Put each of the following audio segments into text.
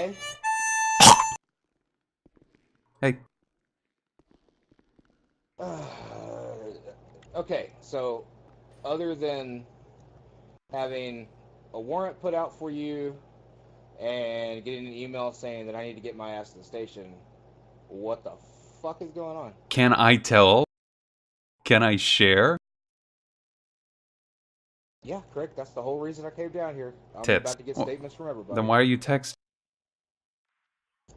okay. Hey. Okay, so other than having a warrant put out for you and getting an email saying that I need to get my ass to the station, what the fuck is going on? Can I tell? Can I share? Yeah, correct. That's the whole reason I came down here. I'm Tits. about to get Well, statements from everybody. then why are you texting?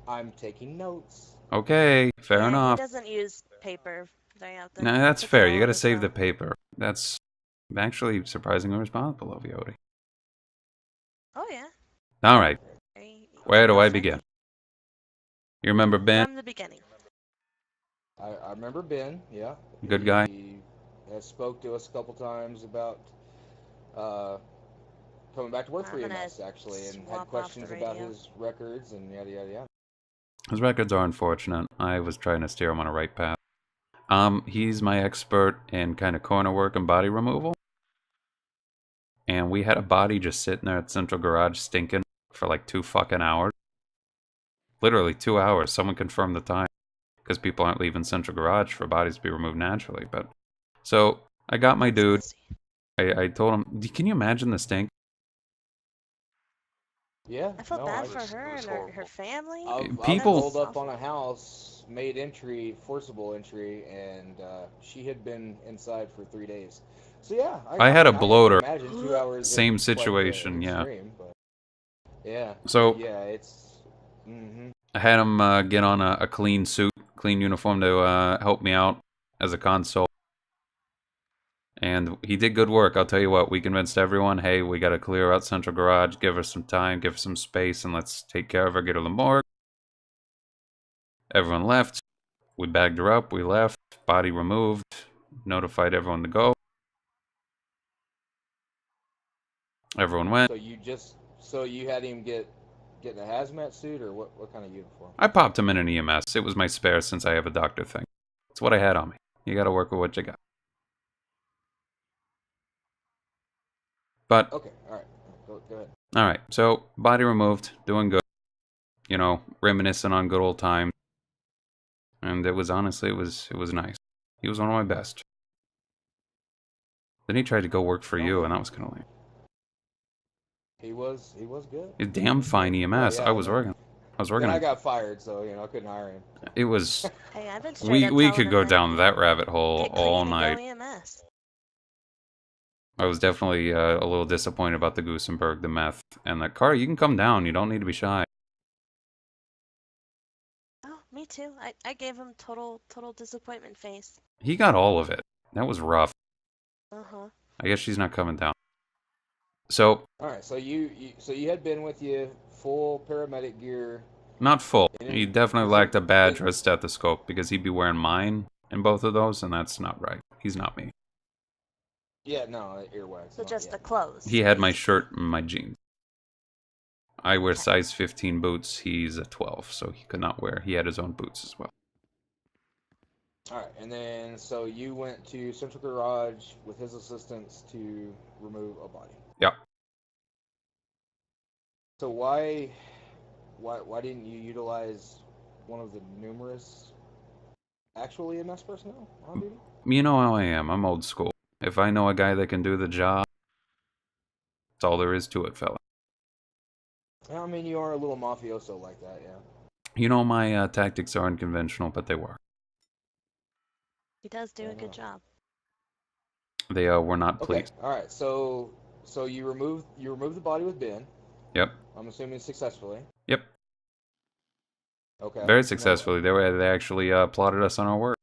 I'm taking notes. Okay, fair Yeah, he enough. doesn't use paper very often. No, that's Puts it fair. all You on gotta his save the phone. paper. That's actually surprisingly responsible of Yodi. Oh yeah. Alright, Very where do I email-friendly. begin? You remember Ben? From the beginning. I remember Ben, yeah. Good guy. He has spoke to us a couple times about uh, coming back to work I'm for gonna EMS, actually, and swap had off questions the about radio. his records and yada yada yada. His records are unfortunate. I was trying to steer him on a right path. He's my expert in kind of corner work and body removal. And we had a body just sitting there at Central Garage stinking for like 2 fucking hours. Literally 2 hours. Someone confirmed the time. Because people aren't leaving Central Garage for bodies to be removed naturally. But so I got my dude. I told him, can you imagine the stink? Yeah, I felt no, bad I, for her and her family. I've People- rolled up on a house, made entry, forcible entry, and she had been inside for 3 days. So yeah, I had a can bloater. imagine 2 hours. Same is quite the situation, yeah. extreme, but yeah. So- yeah, it's. Mm-hmm. I had him get on a clean suit, clean uniform to help me out as a console. And he did good work. I'll tell you what, we convinced everyone, hey, we got to clear out Central Garage, give her some time, give her some space, and let's take care of her, get her to the morgue. Everyone left. We bagged her up, we left, body removed, notified everyone to go. Everyone went. So you had him get in a hazmat suit, or what kind of uniform? I popped him in an EMS. It was my spare since I have a doctor thing. It's what I had on me. You gotta work with what you got. But, Okay, all right, go ahead. alright, so body removed, doing good. You know, reminiscing on good old times. And it was honestly, it was nice. He was one of my best. Then he tried to go work for you, and that was kind of lame. He was good. He's damn fine EMS. Oh, yeah, I was working. Then I got fired, so I couldn't hire him. It was. Hey, I've been straight up We telling could him go that down that rabbit hole get clean all and go night. EMS. I was definitely a little disappointed about the Gusenberg, the meth, and that car. You can come down. You don't need to be shy. Oh, me too. I gave him total disappointment face. He got all of it. That was rough. Uh-huh. I guess she's not coming down. So, All right, so you had been with you full paramedic gear. not full. And He it- definitely is lacked a it- badge or a stethoscope because he'd be wearing mine in both of those, and that's not right. He's not me. Yeah, no, earwax. So not just yet. the clothes. He had my shirt and my jeans. I wear size 15 boots. He's a 12, so he could not wear. He had his own boots as well. All right, and then so you went to Central Garage with his assistants to remove a body. Yep. So why didn't you utilize one of the numerous actual EMS personnel on duty? You know how I am. I'm old school. If I know a guy that can do the job, that's all there is to it, fella. I mean, you are a little mafioso like that, yeah. You know my tactics are unconventional, but they were. He does do a Uh-huh. good job. They were not Okay, pleased. all right. So you removed the body with Ben. Yep. I'm assuming successfully. Yep. Okay. Very Now, successfully. They actually applauded us on our work.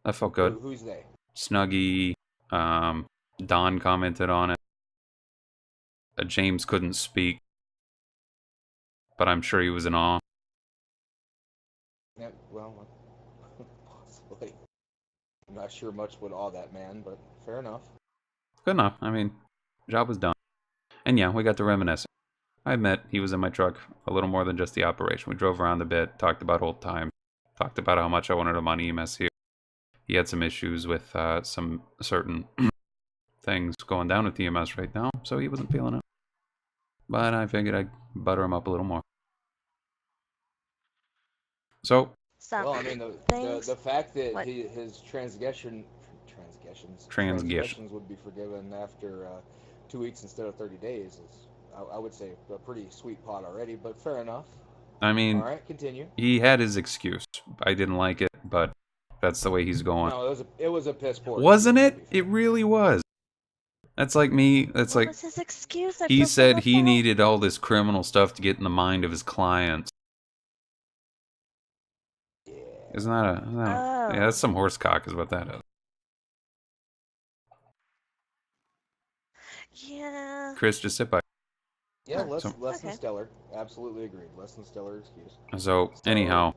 That felt good. Who's they? Snuggy. Don commented on it. James couldn't speak, but I'm sure he was in awe. Yeah, well, possibly. I'm not sure much would awe that man, but fair enough. Good enough. I mean, job was done. And yeah, we got to reminisce. I admit, he was in my truck a little more than just the operation. We drove around a bit, talked about old times, talked about how much I wanted him on EMS here. He had some issues with some certain things going down with EMS right now, so he wasn't feeling it. but I figured I'd butter him up a little more. So, So, Well, I mean, thanks. the fact that What? his transgression. transgressions would be forgiven after 2 weeks instead of 30 days is, I would say, a pretty sweet pot already. But fair enough. I All mean, right, continue. he had his excuse. I didn't like it, but that's the way he's going. No, it was a piss poor. Wasn't excuse, it? It really was. That's like me. That's What like was his excuse? I he feel so said left he out. needed all this criminal stuff to get in the mind of his clients. Yeah. Isn't that a? Oh. Yeah, that's some horse cock, is what that is. Yeah. Chris, just sit by. Yeah, Huh. less than Okay. stellar. Absolutely agreed. Less than stellar excuse. So So- anyhow,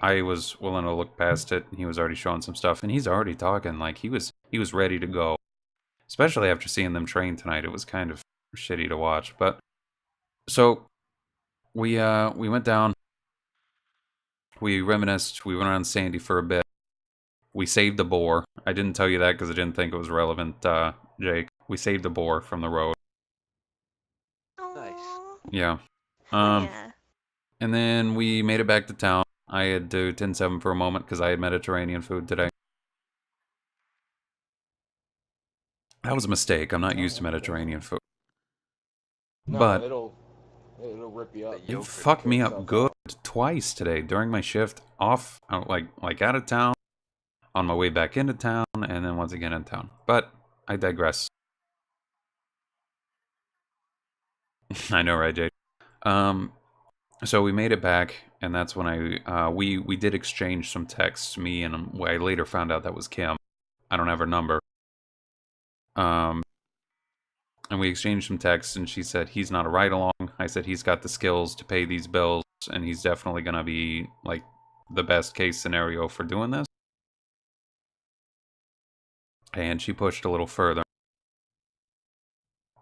I was willing to look past it. He was already showing some stuff, and he's already talking like he was ready to go. Especially after seeing them train tonight, it was kind of shitty to watch. But so we went down. We reminisced. We went around Sandy for a bit. We saved the boar. I didn't tell you that because I didn't think it was relevant, Jake. We saved the boar from the road. Aw. Yeah. Yeah. And then we made it back to town. I had to 10-7 for a moment because I had Mediterranean food today. That was a mistake. I'm not used to Mediterranean food. No, But it'll rip you up. it fucked me up good twice today during my shift off, like out of town, on my way back into town, and then once again in town. But I digress. I know, right, Jake? So we made it back, and that's when we did exchange some texts. Me and I later found out that was Kim. I don't have her number. And we exchanged some texts, and she said he's not a ride-along. I said he's got the skills to pay these bills, and he's definitely gonna be like the best case scenario for doing this. And she pushed a little further,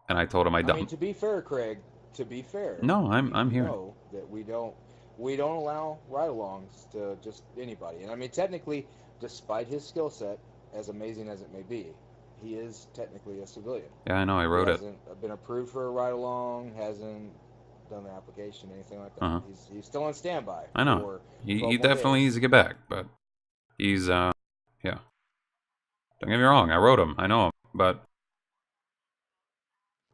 and I told him I I don't. mean, to be fair, Craig. To be fair. No, I'm you here. know that we don't allow ride-alongs to just anybody. And I mean, technically, despite his skill set, as amazing as it may be, he is technically a civilian. Yeah, I know. I wrote he it. hasn't been approved for a ride-along. Hasn't done the application, anything like that. Uh-huh. He's still on standby. I know. For He 12 more definitely days. needs to get back, but he's yeah. Don't get me wrong. I wrote him. I know him, but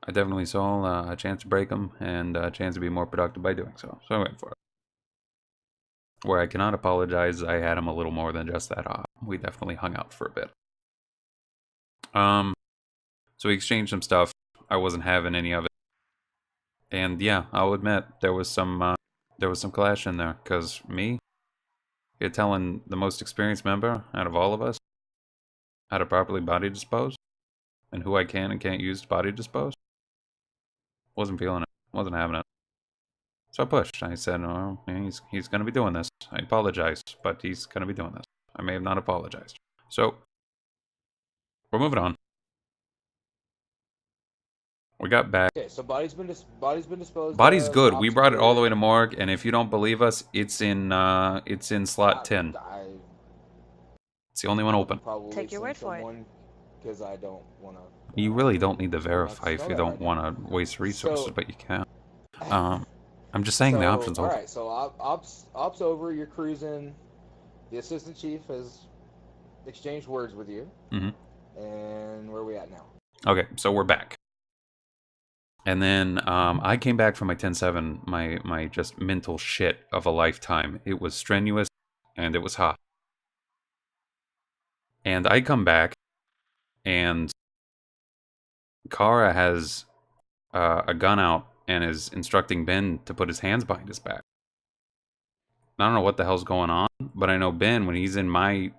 I definitely saw a chance to break him and a chance to be more productive by doing so. So I went for it. Where I cannot apologize, I had him a little more than just that off. We definitely hung out for a bit. So we exchanged some stuff. I wasn't having any of it. And yeah, I'll admit there was some clash in there, cause you're telling the most experienced member out of all of us how to properly body dispose, and who I can and can't use to body dispose. Wasn't feeling it. Wasn't having it. So I pushed. I said, "Oh, he's gonna be doing this. I apologize, but he's gonna be doing this. I may have not apologized." So we're moving on. We got back. Okay, so body's been disposed. Body's of, good. We ops brought it all the way cleared. to morgue, and if you don't believe us, it's in slot 10. It's the only one open. Probably Take your word for it. Because I don't want to. You really don't need to Well, verify that's if you not don't right want to waste resources, So- but you can. I'm just saying the options All open. right, so ops over. You're cruising. The assistant chief has exchanged words with you. Mhm. And where are we at now? Okay, so we're back. And then I came back from my 10-7, my just mental shit of a lifetime. It was strenuous, and it was hot. And I come back, and Kara has a gun out and is instructing Ben to put his hands behind his back. I don't know what the hell's going on, but I know Ben, when he's in my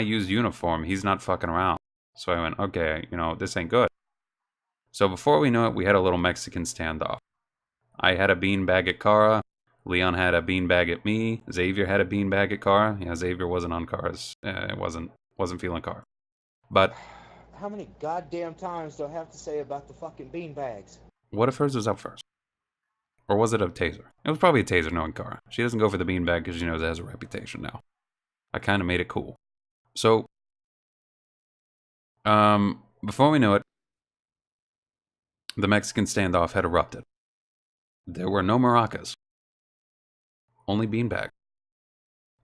used uniform, he's not fucking around. So I went, okay, this ain't good. So before we knew it, we had a little Mexican standoff. I had a beanbag at Kara. Leon had a beanbag at me. Xavier had a beanbag at Kara. Yeah, Xavier wasn't on Kara's. It wasn't feeling Kara. But How many goddamn times do I have to say about the fucking beanbags? what if hers was up first? Or was it a taser? It was probably a taser, knowing Kara. She doesn't go for the beanbag because she knows it has a reputation now. I kind of made it cool. So, before we knew it, the Mexican standoff had erupted. There were no maracas. Only beanbag.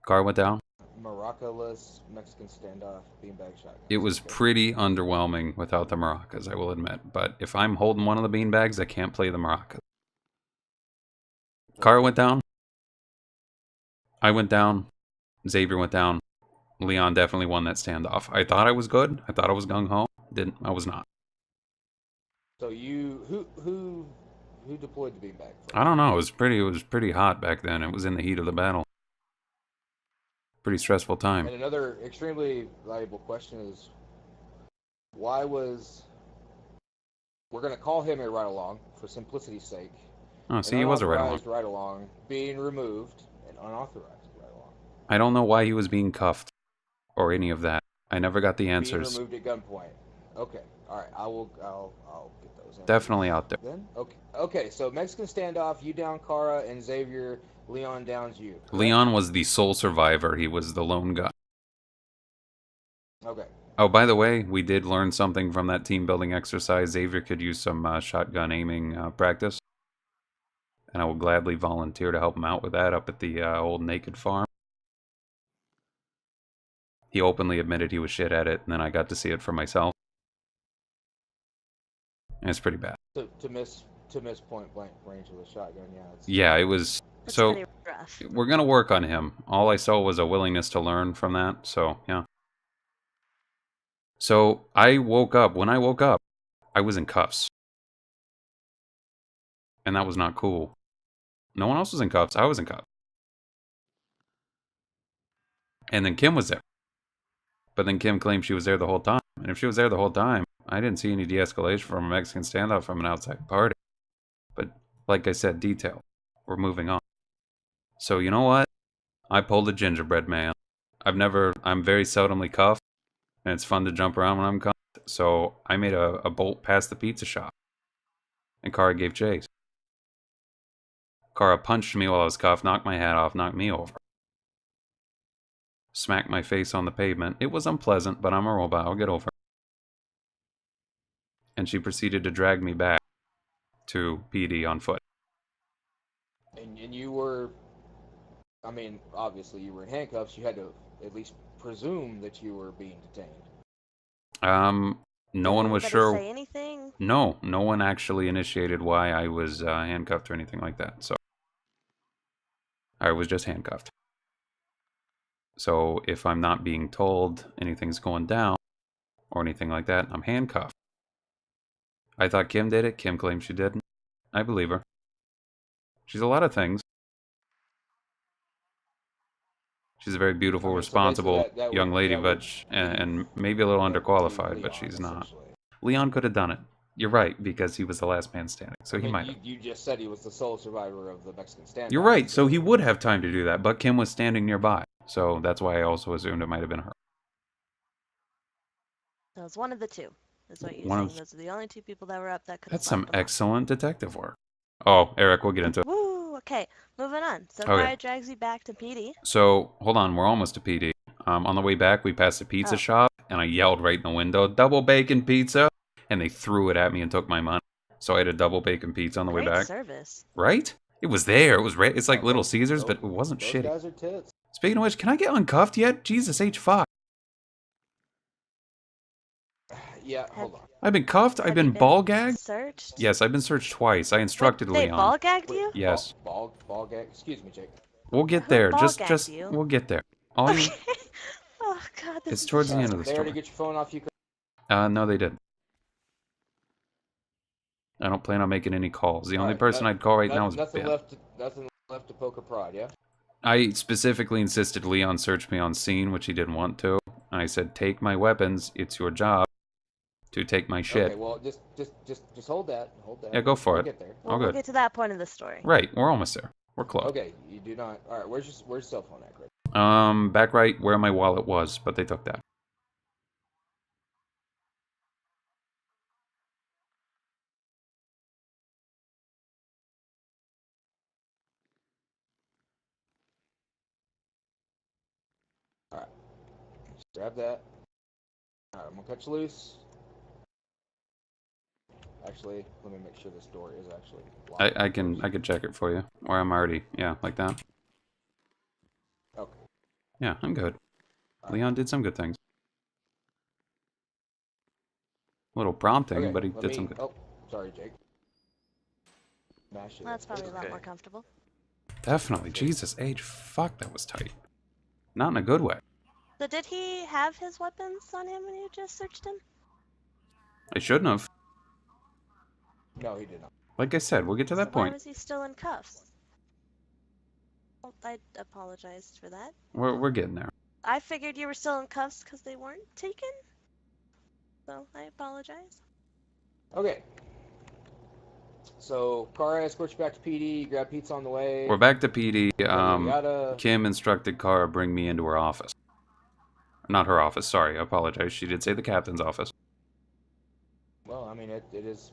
Car went down. Maraca-less Mexican standoff beanbag shotgun. It was pretty underwhelming without the maracas, I will admit. But if I'm holding one of the beanbags, I can't play the maracas. Car went down. I went down. Xavier went down. Leon definitely won that standoff. I thought I was good. I thought I was gung-ho. I was not. So who deployed the beanbag first? I don't know. It was pretty hot back then. It was in the heat of the battle. Pretty stressful time. And another extremely valuable question is, why was... We're going to call him a ride-along for simplicity's sake. Oh, see, he was a ride-along. Ride-along being removed, and unauthorized ride-along. I don't know why he was being cuffed or any of that. I never got the answers. Being removed at gunpoint. Okay. All right. I'll get those answers. Definitely out there. Then okay. So Mexican standoff, you down Kara, and Xavier, Leon downs you. Correct? Leon was the sole survivor. He was the lone guy. Okay. Oh, by the way, we did learn something from that team building exercise. Xavier could use some shotgun aiming practice. And I will gladly volunteer to help him out with that up at the old Naked Farm. He openly admitted he was shit at it, and then I got to see it for myself. And it's pretty bad. To miss point blank range with a shotgun, yeah. Yeah, it was... It's so, pretty rough. we're going to work on him. All I saw was a willingness to learn from that, so, yeah. So, when I woke up, I was in cuffs. And that was not cool. No one else was in cuffs, I was in cuffs. And then Kim was there. But then Kim claimed she was there the whole time. And if she was there the whole time, I didn't see any de-escalation from a Mexican standoff from an outside party. But, like I said, detail. We're moving on. So, you know what? I pulled a gingerbread man. I'm very seldomly cuffed. And it's fun to jump around when I'm cuffed. So, I made a bolt past the pizza shop. And Kara gave chase. Kara punched me while I was cuffed, knocked my hat off, knocked me over. Smacked my face on the pavement. It was unpleasant, but I'm a robot. I'll get over it. And she proceeded to drag me back to PD on foot. And you were... I mean, obviously you were in handcuffs. You had to at least presume that you were being detained. No one was Anybody sure. say anything? No one actually initiated why I was handcuffed or anything like that. So I was just handcuffed. So if I'm not being told anything's going down or anything like that, I'm handcuffed. I thought Kim did it. Kim claims she didn't. I believe her. She's a lot of things. She's a very beautiful, responsible young lady, and maybe a little underqualified, but she's not. Leon could have done it. You're right, because he was the last man standing, so he might have. You just said he was the sole survivor of the Mexican standoff. You're right, so he would have time to do that, but Kim was standing nearby, so that's why I also assumed it might have been her. So it's one of the two, is what you're saying. Those are the only two people that were up that could have. That's some excellent detective work. Oh, Eric, we'll get into it. Woo, okay, moving on. So Okay. Kara drags you back to PD. So, hold on, we're almost to PD. On the way back, we passed a pizza shop, and I yelled right in the window, "Double bacon pizza!" And they threw it at me and took my money. So I had a double bacon pizza on the way back. Service. Right? It was there. It was it's like Little Caesars, but it wasn't those shitty. Guys are tits. Speaking of which, can I get uncuffed yet? Jesus H. fuck. Yeah, hold on. I've been cuffed. I've been ball gagged. Searched? Yes, I've been searched twice. I instructed They Leon. ball gagged you? Yes. Ball gag. Excuse me, Jake. We'll get Who there. ball Just gagged you? we'll get there. All you, Oh God, this it's is towards the a end of the They already story. get your phone off you. No, they didn't. I don't plan on making any calls. The only person I'd call right now is nothing Ben. Nothing left to poke a prod, yeah? I specifically insisted Leon search me on scene, which he didn't want to. I said, "Take my weapons. It's your job to take my shit." Okay, well, just hold that. Hold that. Yeah, go for We'll it. Get there. All we'll good. get to that point of the story. Right, we're almost there. We're close. Okay, you do not. All right, where's your cell phone at, Chris? Back right where my wallet was, but they took that. All right, just grab that. All right, I'm gonna cut you loose. Actually, let me make sure this door is actually locked. I can check it for you. Or I'm already, yeah, like that. Okay. Yeah, I'm good. Leon did some good things. A little prompting, Okay, but he let did me. some good. Oh, sorry, Jake. Mash it. Well, that's probably a lot Okay. more comfortable. Definitely. Jesus, Age. Fuck, that was tight. Not in a good way. So did he have his weapons on him when you just searched him? I shouldn't have. No, he did not. Like I said, we'll get to So that why point. was he still in cuffs? Well, I apologized for that. We're getting there. I figured you were still in cuffs because they weren't taken. So I apologize. Okay. So, Kara escorts you back to PD. You grab pizza on the way. We're back to PD. Yada, yada. Kim instructed Kara bring me into her office. Not her office, sorry, I apologize. She did say the captain's office. Well, I mean, it is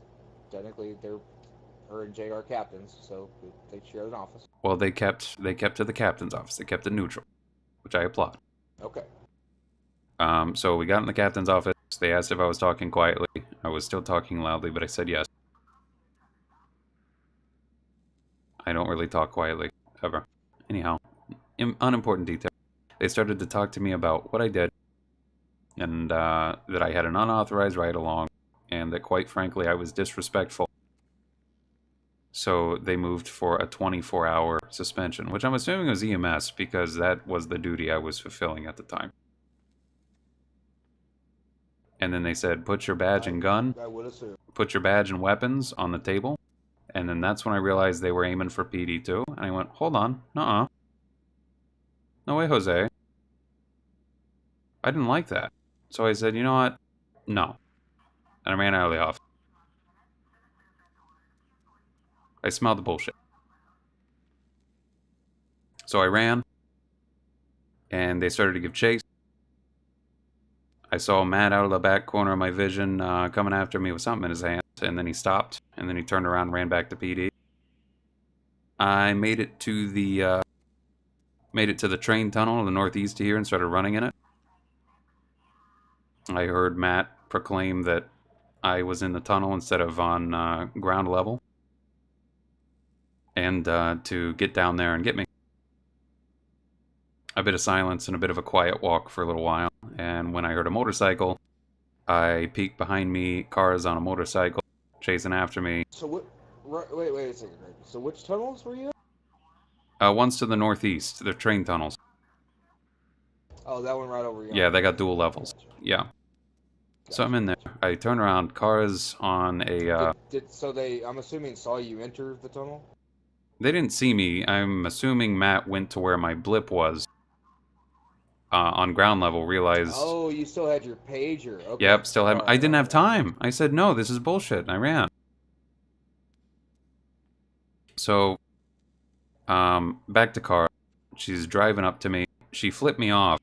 technically her and Jay are captains, so they share an office. Well, they kept to the captain's office. They kept it neutral, which I applaud. Okay. So we got in the captain's office. They asked if I was talking quietly. I was still talking loudly, but I said yes. I don't really talk quietly, ever. Anyhow, unimportant detail. They started to talk to me about what I did, and that I had an unauthorized ride-along, and that quite frankly I was disrespectful. So they moved for a 24-hour suspension, which I'm assuming was EMS, because that was the duty I was fulfilling at the time. And then they said, put your badge and gun, I would assume. put your badge and weapons on the table. And then that's when I realized they were aiming for PD too. And I went, hold on, nuh-uh. No way, Jose. I didn't like that. So I said, you know what? No. And I ran out of the office. I smelled the bullshit. So I ran. And they started to give chase. I saw Matt out of the back corner of my vision coming after me with something in his hand. And then he stopped. And then he turned around and ran back to PD. I made it to the train tunnel in the northeast here and started running in it. I heard Matt proclaim that I was in the tunnel instead of on ground level. And to get down there and get me. A bit of silence and a bit of a quiet walk for a little while. And when I heard a motorcycle, I peeked behind me. Cars on a motorcycle chasing after me. So what? Wait a second. So which tunnels were you in? One's to the northeast. They're train tunnels. Oh, that one right over here. Yeah, they got dual levels. Gotcha. Yeah. So I'm in there. I turn around. Cars on a... So they, I'm assuming, saw you enter the tunnel? They didn't see me. I'm assuming Matt went to where my blip was. On ground level, realized... Oh, you still had your pager. Okay. Yep, still had... Right, I didn't have time. I said, no, this is bullshit, and I ran. So, back to Cara. She's driving up to me. She flipped me off,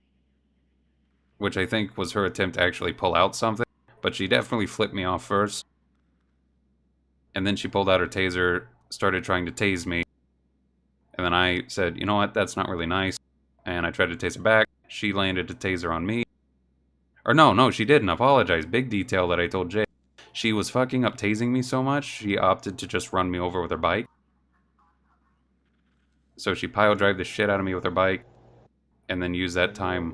which I think was her attempt to actually pull out something. But she definitely flipped me off first. And then she pulled out her taser, started trying to tase me. And then I said, you know what, that's not really nice. And I tried to tase her back. She landed a taser on me. Or no, she didn't. Apologize. Big detail that I told Jay. She was fucking up tasing me so much, she opted to just run me over with her bike. So she pile drive the shit out of me with her bike. And then use that time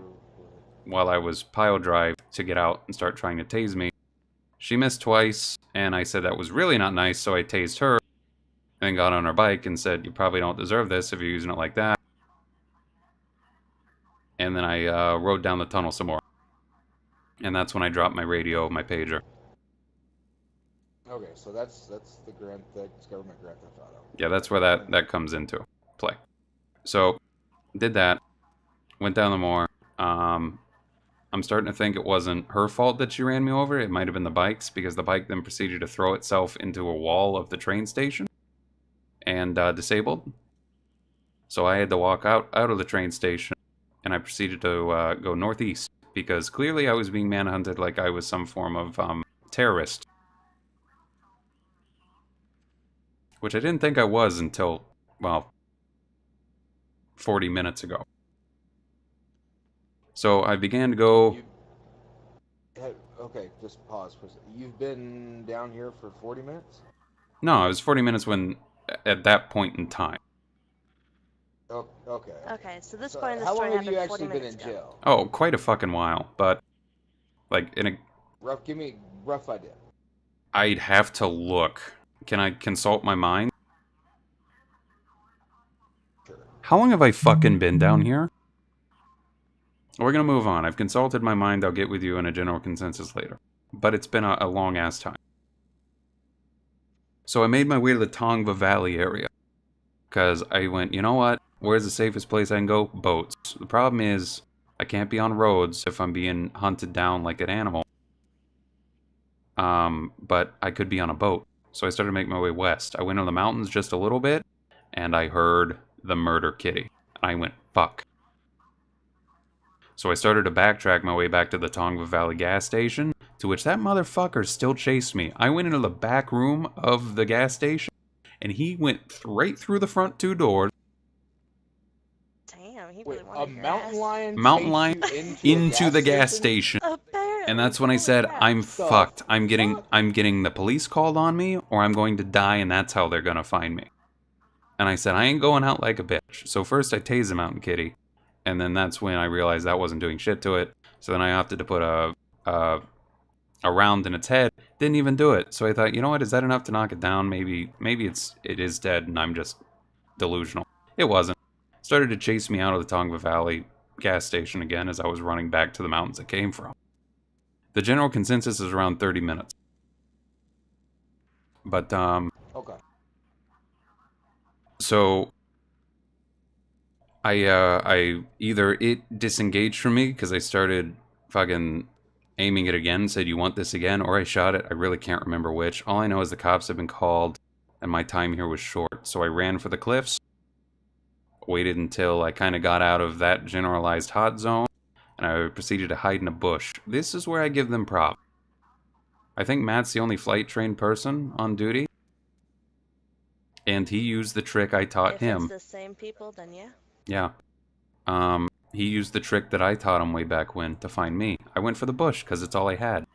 while I was pile drive to get out and start trying to tase me. She missed twice, and I said that was really not nice, so I tased her. And then got on her bike and said, you probably don't deserve this if you're using it like that. And then I rode down the tunnel some more. And that's when I dropped my radio, my pager. Okay, so that's the government Grand Theft Auto. Yeah, that's where that comes into play. So, did that. Went down the moor. I'm starting to think it wasn't her fault that she ran me over. It might have been the bike's, because the bike then proceeded to throw itself into a wall of the train station. And disabled. So I had to walk out of the train station. And I proceeded to go northeast. Because clearly I was being manhunted like I was some form of terrorist. Which I didn't think I was until, well, 40 minutes ago. So I began to go... Okay, just pause for a second. You've been down here for 40 minutes? No, it was 40 minutes when, at that point in time. Oh, okay. Okay, so this So point in the how story long have happened you 40 actually been minutes in ago. jail? Oh, quite a fucking while, but, like, Give me rough idea. I'd have to look. Can I consult my mind? Sure. How long have I fucking been down here? We're gonna move on. I've consulted my mind. I'll get with you in a general consensus later. But it's been a long-ass time. So I made my way to the Tongva Valley area. Because I went, you know what? Where's the safest place I can go? Boats. The problem is, I can't be on roads if I'm being hunted down like an animal. But I could be on a boat. So I started making my way west. I went into the mountains just a little bit, and I heard the murder kitty. I went, fuck. So I started to backtrack my way back to the Tongva Valley gas station, to which that motherfucker still chased me. I went into the back room of the gas station, and he went right through the front 2 doors. Damn, he Wait, really a wanted your mountain ass. lion Mountain chased lion you into the gas station. Apparently. And that's when I Holy said, crap. I'm So, fucked. I'm getting the police called on me, or I'm going to die, and that's how they're gonna find me. And I said, I ain't going out like a bitch. So first I tased the mountain kitty, and then that's when I realized that wasn't doing shit to it. So then I opted to put a round in its head. Didn't even do it. So I thought, you know what, is that enough to knock it down? Maybe it is dead, and I'm just delusional. It wasn't. Started to chase me out of the Tongva Valley gas station again as I was running back to the mountains it came from. The general consensus is around 30 minutes. But, Okay. so I either it disengaged from me because I started fucking aiming it again, said you want this again, or I shot it. I really can't remember which. All I know is the cops have been called and my time here was short. So I ran for the cliffs, waited until I kind of got out of that generalized hot zone, and I proceeded to hide in a bush. This is where I give them props. I think Matt's the only flight trained person on duty, and he used the trick I taught If him. it's the same people, then yeah. Yeah. He used the trick that I taught him way back when to find me. I went for the bush because it's all I had.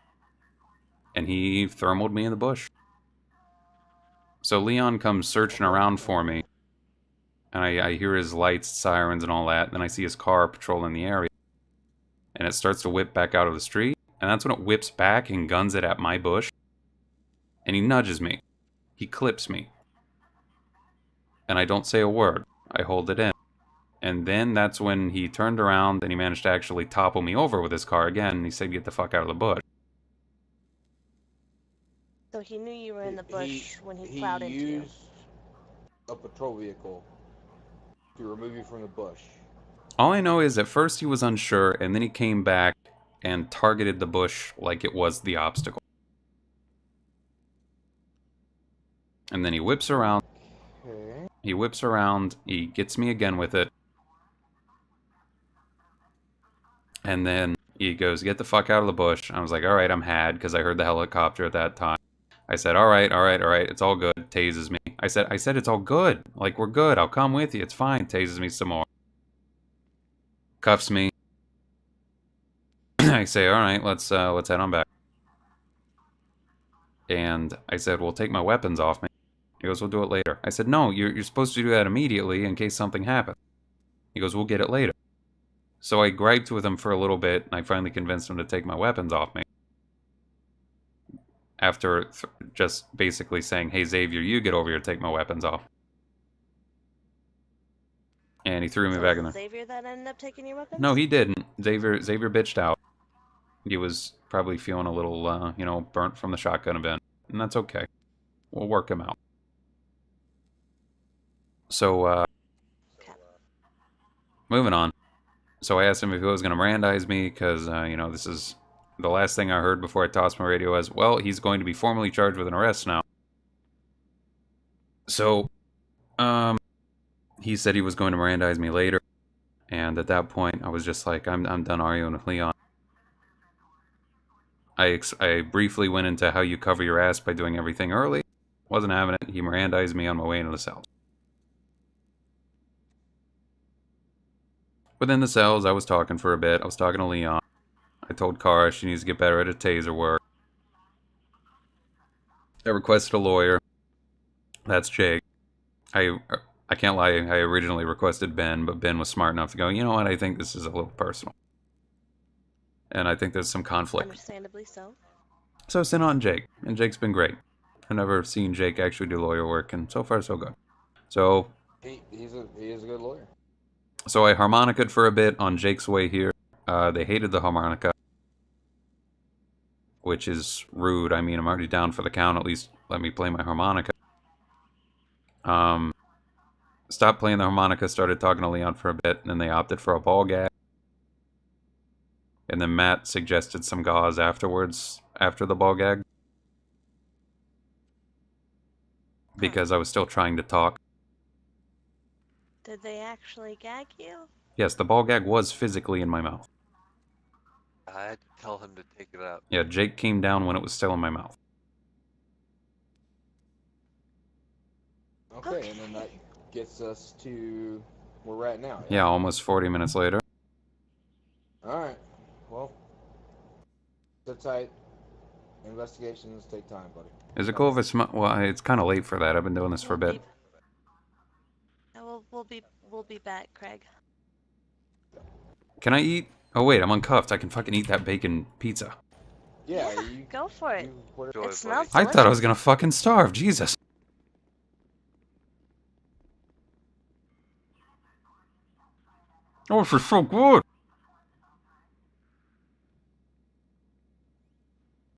And he thermaled me in the bush. So Leon comes searching around for me. And I hear his lights, sirens, and all that. Then I see his car patrolling the area. And it starts to whip back out of the street. And that's when it whips back and guns it at my bush. And he nudges me. He clips me. And I don't say a word. I hold it in. And then that's when he turned around and he managed to actually topple me over with his car again. And he said, get the fuck out of the bush. So he knew you were in the bush when he plowed into He you. used a patrol vehicle to remove you from the bush. All I know is at first he was unsure, and then he came back and targeted the bush like it was the obstacle. And then he whips around. Okay. He whips around. He gets me again with it. And then he goes, get the fuck out of the bush. I was like, all right, I'm had, because I heard the helicopter at that time. I said, all right, it's all good. Tases me. I said, it's all good. Like, we're good. I'll come with you. It's fine. Tases me some more. Cuffs me. I say, all right, let's head on back. And I said, well, take my weapons off me. He goes, we'll do it later. I said, no, you're supposed to do that immediately in case something happens. He goes, we'll get it later. So I griped with him for a little bit, and I finally convinced him to take my weapons off me. After just basically saying, hey, Xavier, you get over here, take my weapons off. And he threw me back in there. Xavier that ended up taking your weapons? No, he didn't. Xavier bitched out. He was probably feeling a little, burnt from the shotgun event. And that's okay. We'll work him out. So, Okay. moving on. So I asked him if he was going to Mirandize me, because, this is the last thing I heard before I tossed my radio was, well, he's going to be formally charged with an arrest now. So, he said he was going to Mirandize me later. And at that point, I was just like, I'm done arguing with Leon. I briefly went into how you cover your ass by doing everything early. Wasn't having it. He Mirandized me on my way into the cells. Within the cells, I was talking for a bit. I was talking to Leon. I told Kara she needs to get better at her taser work. I requested a lawyer. That's Jake. I can't lie, I originally requested Ben, but Ben was smart enough to go, you know what, I think this is a little personal. And I think there's some conflict. Understandably so. So I sent on Jake, and Jake's been great. I've never seen Jake actually do lawyer work, and so far so good. So He is a good lawyer. So I harmonica'd for a bit on Jake's way here. They hated the harmonica, which is rude. I mean, I'm already down for the count. At least let me play my harmonica. Stopped playing the harmonica, started talking to Leon for a bit, and then they opted for a ball gag. And then Matt suggested some gauze afterwards, after the ball gag. Because I was still trying to talk. Did they actually gag you? Yes, the ball gag was physically in my mouth. I had to tell him to take it out. Yeah, Jake came down when it was still in my mouth. Okay, and then that gets us to where we're at now. Yeah, almost 40 minutes later. Alright. Well, sit tight. Investigations take time, buddy. Is it cool if it's... Well, it's kind of late for that. I've been doing this for a bit. We'll be back, Craig. Can I eat? Oh wait, I'm uncuffed. I can fucking eat that bacon pizza. Yeah, Yeah, you go for it. whatever. Enjoy, It smells I delicious. thought I was gonna fucking starve. Jesus. Oh, this is so good.